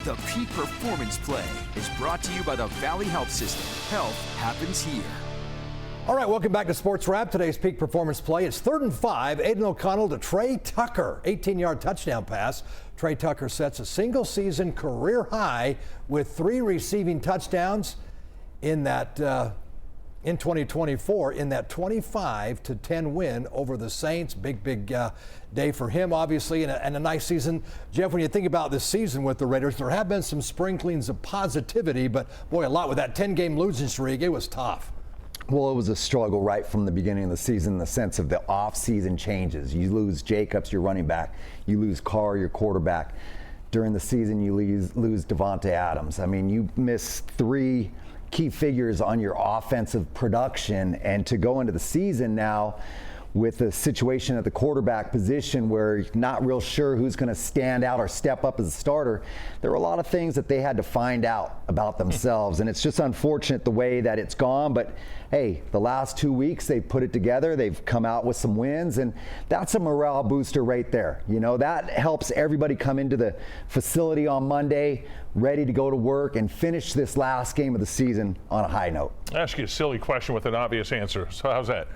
The Peak Performance Play is brought to you by the Valley Health System. Health happens here. All right, welcome back to Sports Wrap. Today's Peak Performance Play. It's 3rd and 5. Aiden O'Connell to Trey Tucker. 18-yard touchdown pass. Trey Tucker sets a single-season career high with 3 receiving touchdowns in that in 2024 in that 25-10 win over the Saints. Big day for him, obviously, and a nice season. Jeff, when you think about this season with the Raiders, there have been some sprinklings of positivity, but boy, a lot with that 10-game losing streak. It was tough. Well, it was a struggle right from the beginning of the season in the sense of the off-season changes. You lose Jacobs, your running back. You lose Carr, your quarterback. During the season, you lose Devontae Adams. I mean, you miss 3 key figures on your offensive production, and to go into the season now with a situation at the quarterback position where you're not real sure who's going to stand out or step up as a starter, there were a lot of things that they had to find out about themselves, and it's just unfortunate the way that it's gone. But hey, the last 2 weeks they've put it together, they've come out with some wins, and that's a morale booster right there. You know, that helps everybody come into the facility on Monday ready to go to work and finish this last game of the season on a high note. I'll ask you a silly question with an obvious answer. So how's that?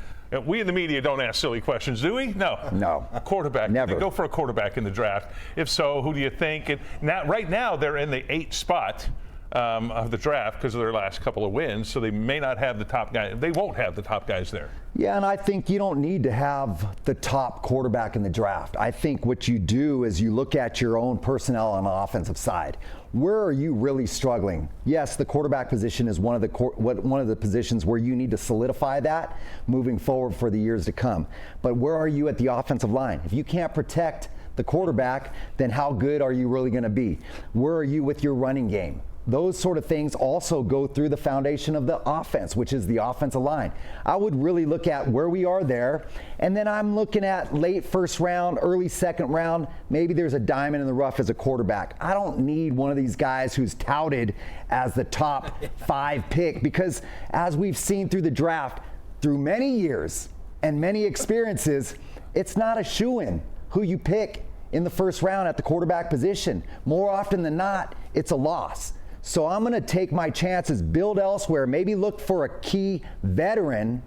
We in the media don't ask silly questions, do we? No. No. Quarterback. Never. They go for a quarterback in the draft. If so, who do you think? And now, right now, they're in the 8th spot of the draft because of their last couple of wins, so they may not have the top guy. They won't have the top guys there. Yeah, and I think you don't need to have the top quarterback in the draft. I think what you do is you look at your own personnel on the offensive side. Where are you really struggling? Yes, the quarterback position is one of the positions where you need to solidify that moving forward for the years to come. But where are you at the offensive line? If you can't protect the quarterback, then how good are you really going to be? Where are you with your running game? Those sort of things also go through the foundation of the offense, which is the offensive line. I would really look at where we are there, and then I'm looking at late 1st round, early 2nd round. Maybe there's a diamond in the rough as a quarterback. I don't need one of these guys who's touted as the top 5 pick, because as we've seen through the draft, through many years and many experiences, it's not a shoo-in who you pick in the 1st round at the quarterback position. More often than not, it's a loss. So I'm going to take my chances, build elsewhere, maybe look for a key veteran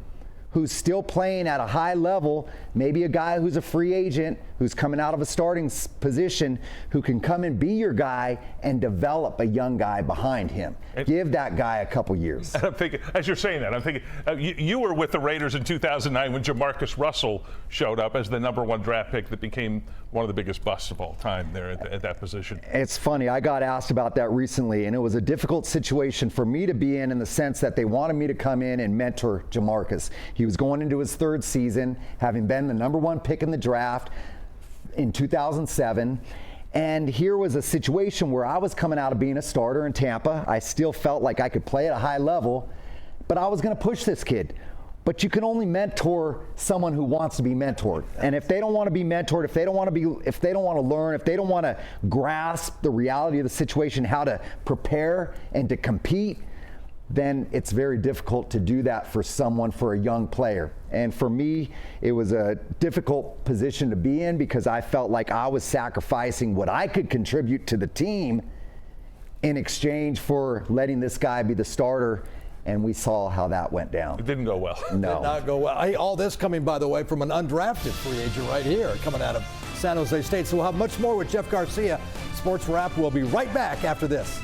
who's still playing at a high level, maybe a guy who's a free agent, who's coming out of a starting position, who can come and be your guy and develop a young guy behind him. Give that guy a couple years. And I'm thinking, as you're saying that, I'm thinking, you were with the Raiders in 2009 when Jamarcus Russell showed up as the #1 draft pick that became one of the biggest busts of all time there at that position. It's funny, I got asked about that recently, and it was a difficult situation for me to be in the sense that they wanted me to come in and mentor Jamarcus. He was going into his 3rd season, having been the #1 pick in the draft in 2007. And here was a situation where I was coming out of being a starter in Tampa. I still felt like I could play at a high level, but I was going to push this kid. But you can only mentor someone who wants to be mentored. And if they don't want to be mentored, if they don't want to learn, if they don't want to grasp the reality of the situation, how to prepare and to compete, then it's very difficult to do that for a young player. And for me, it was a difficult position to be in because I felt like I was sacrificing what I could contribute to the team in exchange for letting this guy be the starter. And we saw how that went down. It didn't go well. No. Did not go well. Hey, all this coming, by the way, from an undrafted free agent right here, coming out of San Jose State. So we'll have much more with Jeff Garcia. Sports Wrap will be right back after this.